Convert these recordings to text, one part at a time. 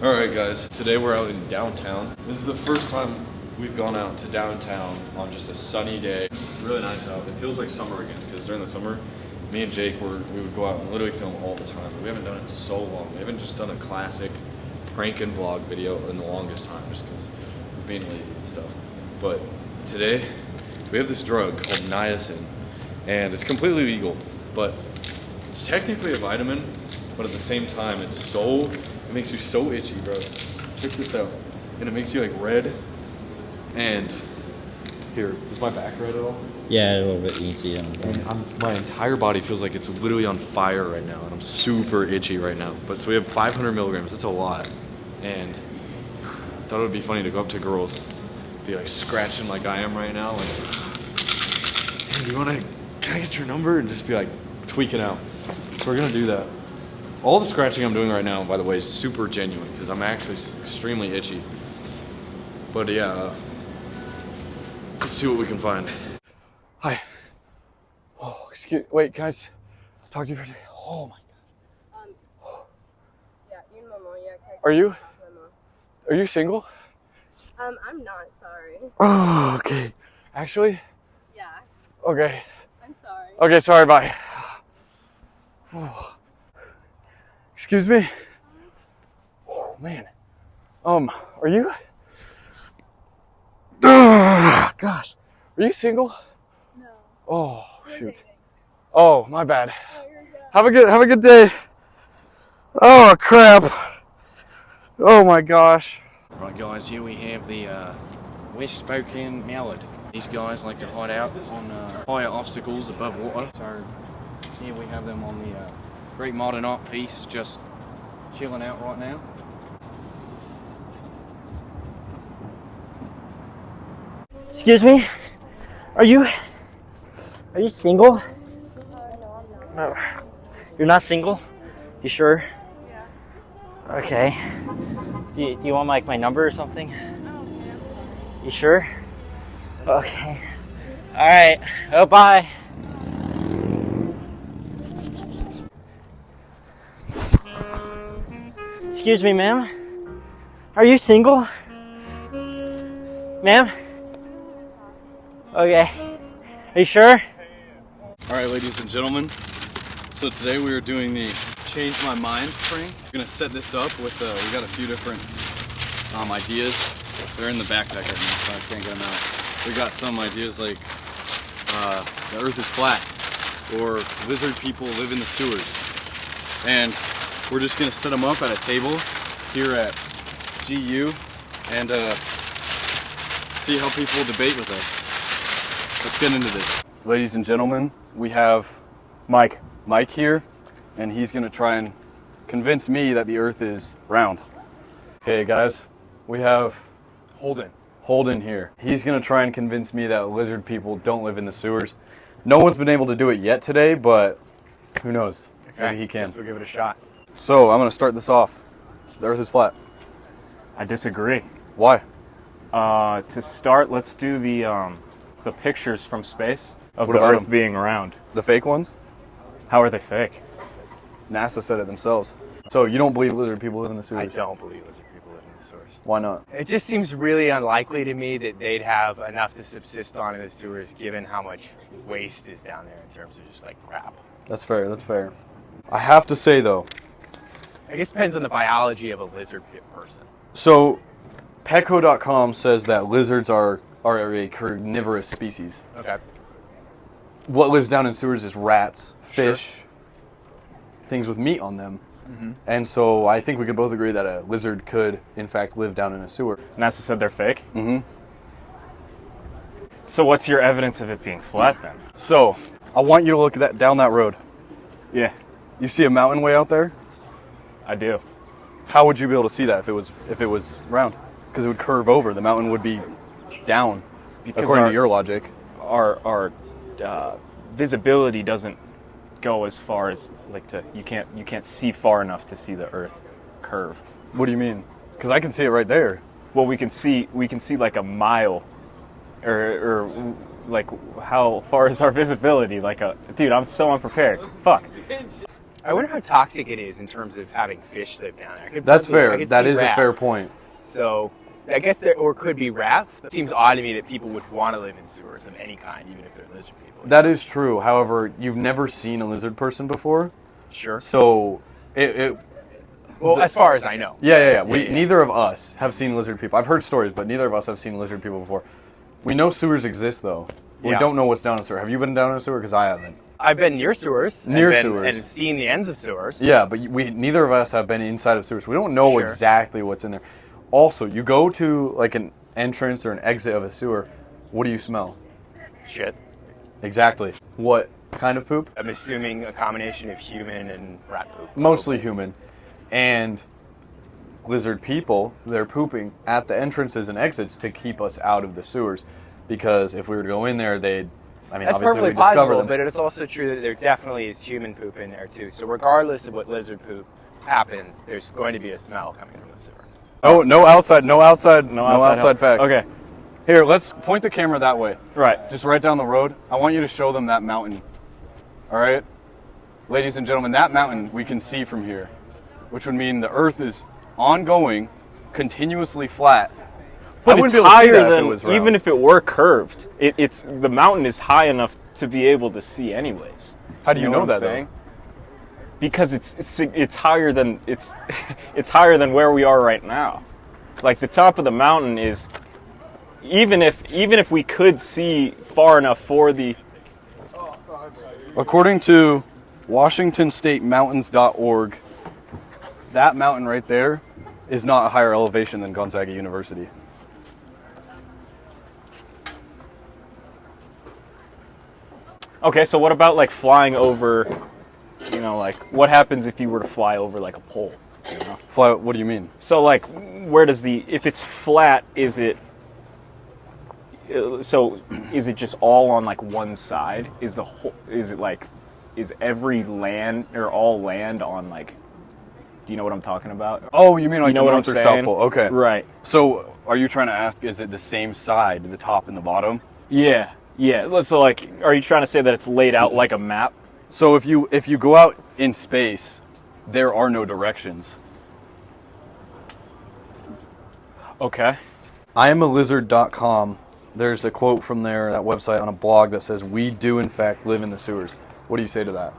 Alright guys, today we're out in downtown. This is the first time we've gone out to downtown on just a sunny day. It's really nice out. It feels like summer again because during the summer, me and Jake we would go out and literally film all the time. We haven't done it in so long. We haven't just done a classic prank and vlog video in the longest time just because we're being lazy and stuff. But today, we have this drug called niacin and it's completely legal, but it's technically a vitamin, but at the same time, it makes you so itchy, bro. Check this out. And it makes you like red. And here, is my back red at all? Yeah, a little bit itchy. And my entire body feels like it's literally on fire right now, and I'm super itchy right now. But so we have 500 milligrams. That's a lot. And I thought it would be funny to go up to girls, be like scratching like I am right now, and hey, can I get your number? And just be like tweaking out. So we're gonna do that. All the scratching I'm doing right now, by the way, is super genuine because I'm actually extremely itchy. But yeah, let's see what we can find. Hi. Oh, wait, can I just talk to you for a second? Oh my God. Yeah, yun mo mo. Yeah, Are you single? I'm not, sorry. Oh, okay. Actually? Yeah, Okay. I'm sorry. Okay, sorry, bye. Oh. Excuse me? Oh, man. Are you? Gosh. Are you single? No. Oh, We're shoot. dating. Oh, my bad. Oh, you're good. Have a good day. Oh, crap. Oh, my gosh. Right, guys, here we have the West Spokane mallard. These guys like to hide out on higher obstacles above water. So here we have them on the Great Modern Art piece, just chilling out right now. Excuse me? Are you single? No, I'm not. No. You're not single? You sure? Yeah. Okay. Do you want like my number or something? Oh, yeah. You sure? Okay. Alright. Oh, bye. Excuse me, ma'am. Are you single? Ma'am? Okay. Are you sure? Alright, ladies and gentlemen. So today we are doing the Change My Mind prank. We're gonna set this up with, we got a few different ideas. They're in the backpack right now, so I can't get them out. We got some ideas like the earth is flat, or lizard people live in the sewers. And we're just gonna set them up at a table here at GU and see how people debate with us. Let's get into this. Ladies and gentlemen, we have Mike here, and he's gonna try and convince me that the earth is round. Okay guys, we have Holden here. He's gonna try and convince me that lizard people don't live in the sewers. No one's been able to do it yet today, but who knows? Okay. Maybe he can. Guess we'll give it a shot. So I'm gonna start this off. The earth is flat. I disagree. Why? To start, let's do the pictures from space of What the about Earth them? being round. The fake ones? How are they fake? NASA said it themselves. So you don't believe lizard people live in the sewers? I don't believe lizard people live in the sewers. Why not? It just seems really unlikely to me that they'd have enough to subsist on in the sewers given how much waste is down there in terms of just like crap. That's fair, that's fair. I have to say though, I guess it depends on the biology of a lizard person. so Petco.com says that lizards are a carnivorous species. Okay. What lives down in sewers is rats, fish, things with meat on them. And so I think we could both agree that a lizard could, in fact, live down in a sewer. NASA said they're fake? Mhm. So what's your evidence of it being flat then? So I want you to look at down that road. Yeah, You see a mountain way out there? I do. How would you be able to see that if it was round? Because it would curve over. The mountain would be down, Because according our- to your logic. Our visibility doesn't go as far as you can't see far enough to see the Earth curve. What do you mean? Because I can see it right there. Well, we can see like a mile, or like how far is our visibility? Dude, I'm so unprepared. Fuck. I wonder how toxic it is in terms of having fish live down there. That's I fair. could That see is a fair rats. point. So I guess there or could be rats. It seems odd to me that people would want to live in sewers of any kind, even if they're lizard people. That is true. However, you've never seen a lizard person before, Sure. so Well, as far as I know. yeah. Yeah. Neither of us have seen lizard people. I've heard stories, but neither of us have seen lizard people before. We know sewers exist, though. We Yeah. don't know what's down in a sewer. Have you been down in a sewer? Because I haven't. I've been near sewers. Near and sewers. And seen the ends of sewers. Yeah, but neither of us have been inside of sewers. We don't know Sure. exactly what's in there. Also, you go to like an entrance or an exit of a sewer. What do you smell? Shit. Exactly. What kind of poop? I'm assuming a combination of human and rat poop. Mostly human. And lizard people, they're pooping at the entrances and exits to keep us out of the sewers. Because if we were to go in there, they'd, I mean, That's obviously perfectly we'd discover possible, them. but it's also true that there definitely is human poop in there too. So regardless of what lizard poop happens, there's going to be a smell coming from the sewer. Oh, no outside help. facts. Okay. Here, let's point the camera that way. Right. Just right down the road. I want you to show them that mountain. All right? Ladies and gentlemen, that mountain we can see from here, which would mean the earth is ongoing, continuously flat. I But wouldn't it's be able to see higher that if it than, was round. even if it were curved, it's the mountain is high enough to be able to see anyways. How do you know what I'm that, though? saying? Because it's higher than it's higher than where we are right now. Like the top of the mountain is, even if we could see far enough for the, According to WashingtonStateMountains.org, that mountain right there is not a higher elevation than Gonzaga University. okay, so what about like flying over, like what happens if you were to fly over like a pole? Fly, what do you mean? So like, where does if it's flat, is it just all on like one side? Is every land or all land on like, do you know what I'm talking about? Oh, you mean like You know the what North I'm or saying? South Pole? Okay. Right. So, are you trying to ask, is it the same side, the top and the bottom? Yeah. So like, are you trying to say that it's laid out like a map? So if you go out in space, there are no directions. Okay. IamALizard.com. There's a quote from there, that website, on a blog that says, "We do in fact live in the sewers." What do you say to that?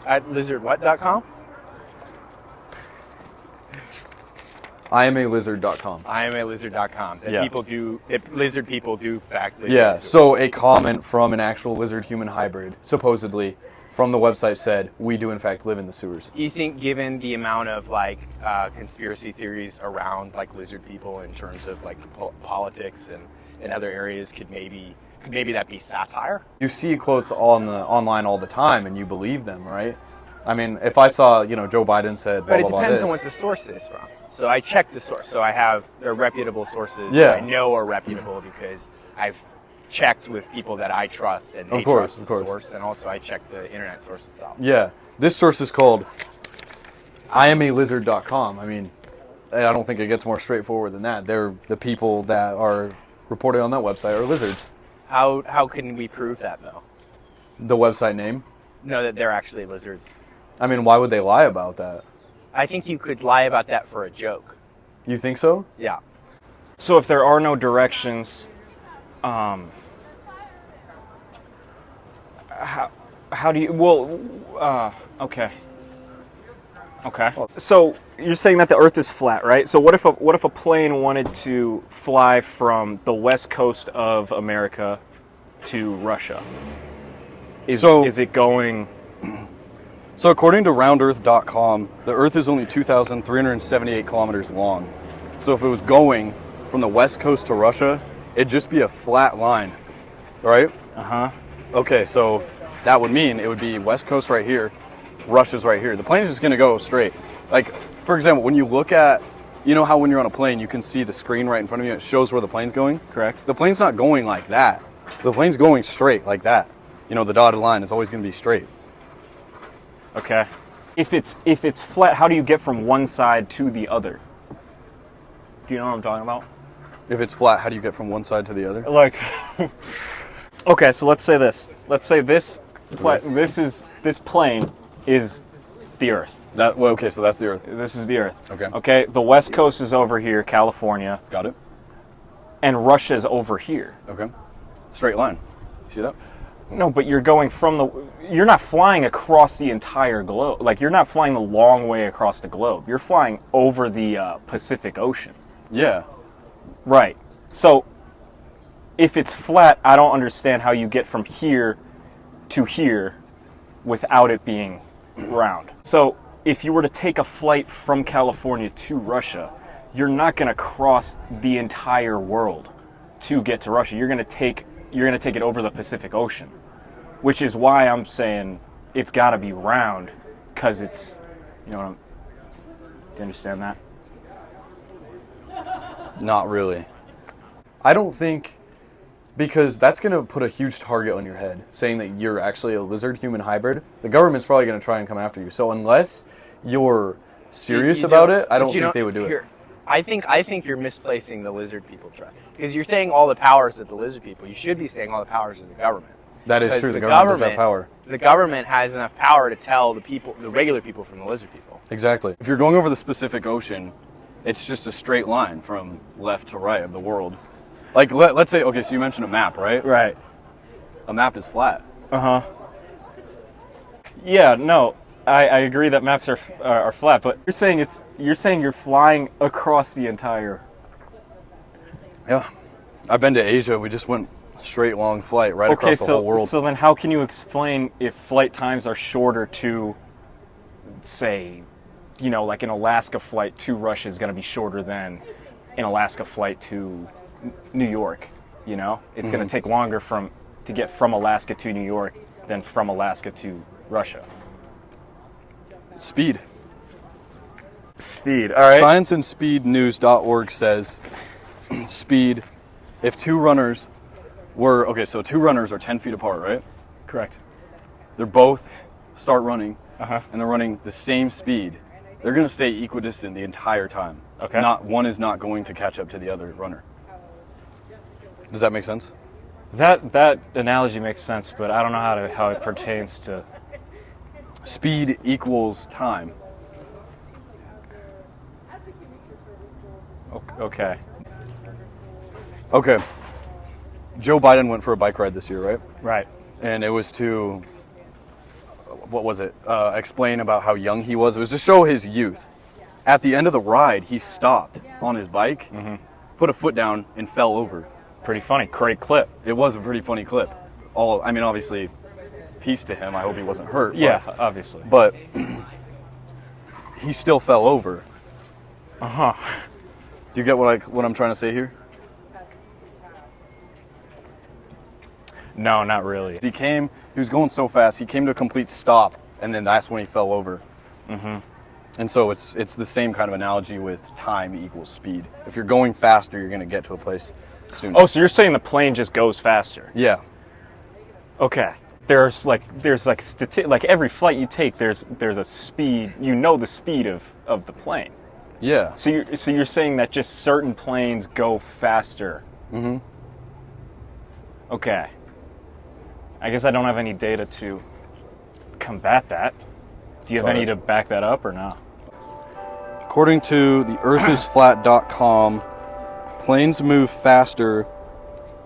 At lizardwhat.com? IamALizard.com. IamALizard.com. That Yeah. lizard people do in fact live Yeah, in the sewer. so a comment from an actual lizard-human hybrid, supposedly, from the website said, "We do in fact live in the sewers." Do you think, given the amount of conspiracy theories around like lizard people in terms of like politics and other areas, could maybe that be satire? You see quotes online all the time, and you believe them, right? I mean, if I saw, Joe Biden said blah But it blah blah depends this. on what the source is from. So I check the source. So they're reputable sources Yeah. that I know are reputable because I've checked with people that I trust and they Of course, trust of the course. source, and also I check the internet source itself. Yeah, this source is called IamALizard.com. I mean, I don't think it gets more straightforward than that. They're the people that are reported on that website are lizards. How can we prove that though? The website name. No, that they're actually lizards. I mean, why would they lie about that? I think you could lie about that for a joke. You think so? Yeah. So if there are no directions, how do you? Well, okay. So you're saying that the Earth is flat, right? So what if a plane wanted to fly from the west coast of America to Russia? Is it going? So according to RoundEarth.com, the Earth is only 2,378 kilometers long. So if it was going from the west coast to Russia, it'd just be a flat line, right? Uh-huh. Okay, so that would mean it would be west coast right here, Russia's right here. The plane's just going to go straight. Like, for example, when you look at, you know how when you're on a plane, you can see the screen right in front of you, it shows where the plane's going? Correct. The plane's not going like that. The plane's going straight like that. The dotted line is always going to be straight. Okay. If it's flat, how do you get from one side to the other? Do you know what I'm talking about? If it's flat, how do you get from one side to the other? Like, okay, so let's say this. Let's say this plane is the Earth. Okay, so that's the Earth. This is the Earth. Okay. Okay, the West Coast is over here, California, Got it. and Russia's over here. Okay. Straight line. See that? No, but you're going you're not flying across the entire globe. Like, you're not flying the long way across the globe. You're flying over the Pacific Ocean. Yeah. Right. So, if it's flat, I don't understand how you get from here to here without it being round. So, if you were to take a flight from California to Russia, you're not going to cross the entire world to get to Russia. You're going to take it over the Pacific Ocean, which is why I'm saying it's got to be round, because it's, do you understand that? Not really. I don't think, because that's going to put a huge target on your head, saying that you're actually a lizard-human hybrid. The government's probably going to try and come after you. So unless you're serious about it, I don't think they would do it. I think you're misplacing the lizard people trust, because you're saying all the powers of the lizard people. You should be saying all the powers of the government. That is Because true. The government does have power. The government has enough power to tell the regular people from the lizard people. Exactly. If you're going over the Pacific Ocean, it's just a straight line from left to right of the world. Like, let's say, okay, so you mentioned a map, right? Right. A map is flat. Uh-huh. Yeah, no, I agree that maps are flat, but you're saying you're flying across the entire. Yeah. I've been to Asia. We just went straight long flight right across the whole world. So then how can you explain if flight times are shorter to, say, like an Alaska flight to Russia is going to be shorter than an Alaska flight to New York? It's going to take longer to get from Alaska to New York than from Alaska to Russia. Speed. Speed, all right. Scienceandspeednews.org says speed, if two runners so two runners are 10 feet apart, right? Correct. They're both start running, Uh-huh. and they're running the same speed. They're going to stay equidistant the entire time. Okay. One is not going to catch up to the other runner. Does that make sense? That analogy makes sense, but I don't know how it pertains to. Speed equals time. Okay. Okay. Joe Biden went for a bike ride this year, right? Right. And it was to, what was it? Explain about how young he was. It was to show his youth. At the end of the ride, he stopped on his bike, put a foot down, and fell over. Pretty funny. Great clip. It was a pretty funny clip. Obviously, peace to him. I hope he wasn't hurt. Yeah, obviously. But he still fell over. Uh-huh. Do you get what I'm trying to say here? No, not really. He was going so fast, he came to a complete stop, and then that's when he fell over. Mm-hmm. And so it's the same kind of analogy with time equals speed. If you're going faster, you're going to get to a place sooner. Oh, so you're saying the plane just goes faster? Yeah. Okay. There's every flight you take, there's a speed. The speed of the plane. Yeah. So you're saying that just certain planes go faster. Mm-hmm. Okay. I guess I don't have any data to combat that. Do you have any to back that up or no? According to the earthisflat.com, planes move faster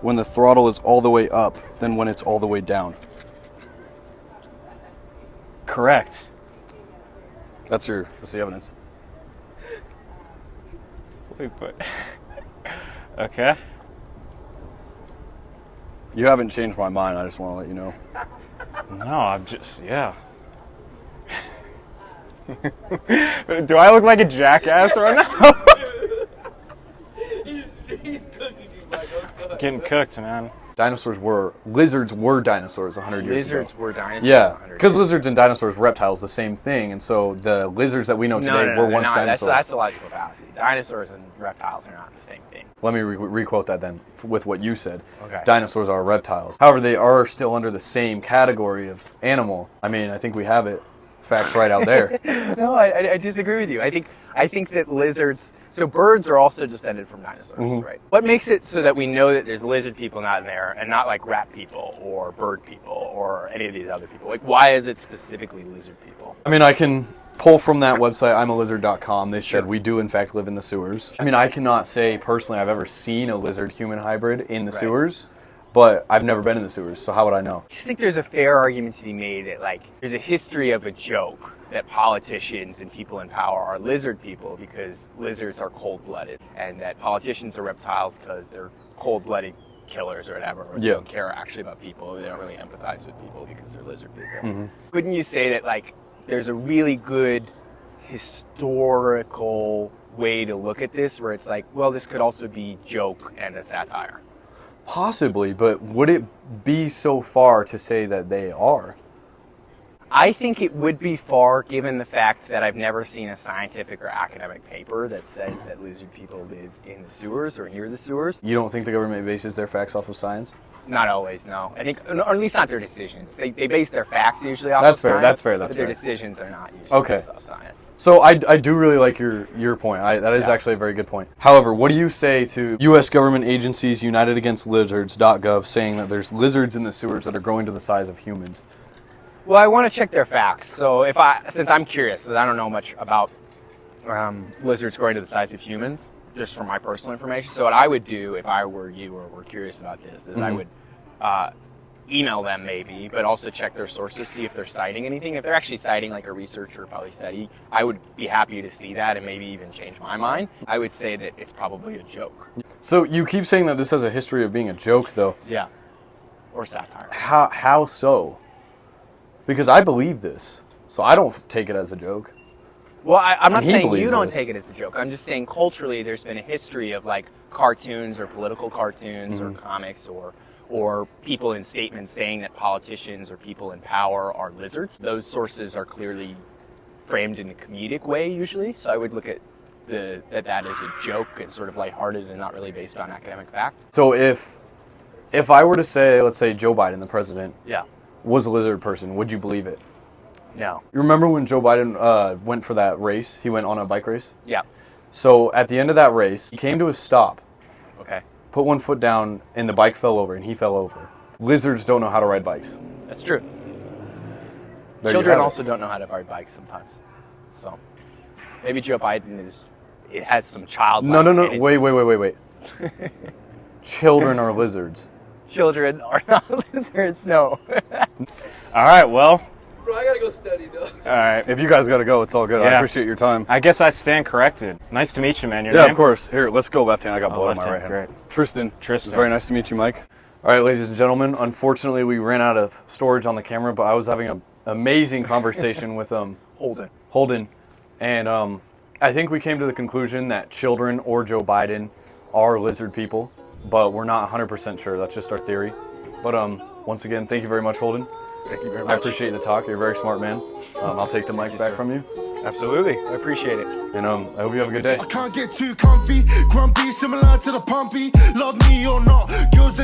when the throttle is all the way up than when it's all the way down. Correct. That's the evidence. Wait, but okay. You haven't changed my mind. I just want to let you know. No, I'm just Do I look like a jackass right now? He's cooking you, Michael. Getting cooked, man. Lizards were dinosaurs 100 years ago. Lizards were dinosaurs. Yeah, because lizards and dinosaurs, reptiles, the same thing, and so the lizards that we know today were once dinosaurs. That's a logical fallacy. Dinosaurs and reptiles are not the same thing. Let me re-quote that then with what you said. Okay. Dinosaurs are reptiles. However, they are still under the same category of animal. I mean, I think we have it. Facts right out there. No, I disagree with you. I think that lizards. So birds are also descended from dinosaurs, right? What makes it so that we know that there's lizard people not in there and not like rat people or bird people or any of these other people? Like, why is it specifically lizard people? I mean, I can pull from that website, I'mALizard.com. They said we do in fact live in the sewers. I mean, I cannot say personally I've ever seen a lizard-human hybrid in the sewers, but I've never been in the sewers, so how would I know? I just think there's a fair argument to be made that like there's a history of a joke that politicians and people in power are lizard people because lizards are cold-blooded, and that politicians are reptiles because they're cold-blooded killers or whatever, or they don't care actually about people. They don't really empathize with people because they're lizard people. Couldn't you say that like there's a really good historical way to look at this where it's like, well, this could also be joke and a satire? Possibly, but would it be so far to say that they are? I think it would be far, given the fact that I've never seen a scientific or academic paper that says that lizard people live in the sewers or near the sewers. You don't think the government bases their facts off of science? Not always, no. I think, or at least not their decisions. They base their facts usually off of science. That's fair. But their decisions are not usually based off science. So I do really like your point. That is actually a very good point. However, what do you say to U.S. government agencies United Against Lizards.gov saying that there's lizards in the sewers that are growing to the size of humans? Well, I want to check their facts. So since I'm curious, since I don't know much about lizards growing to the size of humans, just from my personal information. So what I would do if I were you or were curious about this is I would email them maybe, but also check their sources, see if they're citing anything. If they're actually citing like a researcher or probably study, I would be happy to see that and maybe even change my mind. I would say that it's probably a joke. So you keep saying that this has a history of being a joke, though. Yeah. Or satire. How so? Because I believe this, so I don't take it as a joke. Well, I'm not saying you believes don't this. take it as a joke. I'm just saying culturally there's been a history of like cartoons or political cartoons or comics or people in statements saying that politicians or people in power are lizards. Those sources are clearly framed in a comedic way usually, so I would look at that as a joke and sort of lighthearted and not really based on academic fact. So if I were to say, let's say Joe Biden, the president, Yeah. was a lizard person, would you believe it? No. You remember when Joe Biden went for that race? He went on a bike race? Yeah. So at the end of that race, he came to a stop, Okay. put one foot down, and the bike fell over, and he fell over. Lizards don't know how to ride bikes. That's true. There you Children have it. also don't know how to ride bikes sometimes. So maybe Joe Biden has some child. No. Wait. Children are lizards. Children are not lizards, no. All right, well. Bro, I gotta go study, though. All right. If you guys got to go, it's all good. I Yeah. appreciate your time. I guess I stand corrected. Nice to meet you, man. Your Yeah, name? of course. Here, let's go left hand. I got blood on left my right hand, hand. great. Tristan. Tristan. It's very nice to meet you, Mike. All right, ladies and gentlemen. Unfortunately, we ran out of storage on the camera, but I was having an amazing conversation with Holden, and I think we came to the conclusion that children or Joe Biden are lizard people, but we're not 100% sure. That's just our theory. But once again, thank you very much, Holden. Thank you very I much. appreciate the talk. You're a very smart man. I'll take the mic back from you. Absolutely. I appreciate it. And I hope you have a good day. I can't get too comfy, grumpy, similar to the pumpy. Love me or not, girls they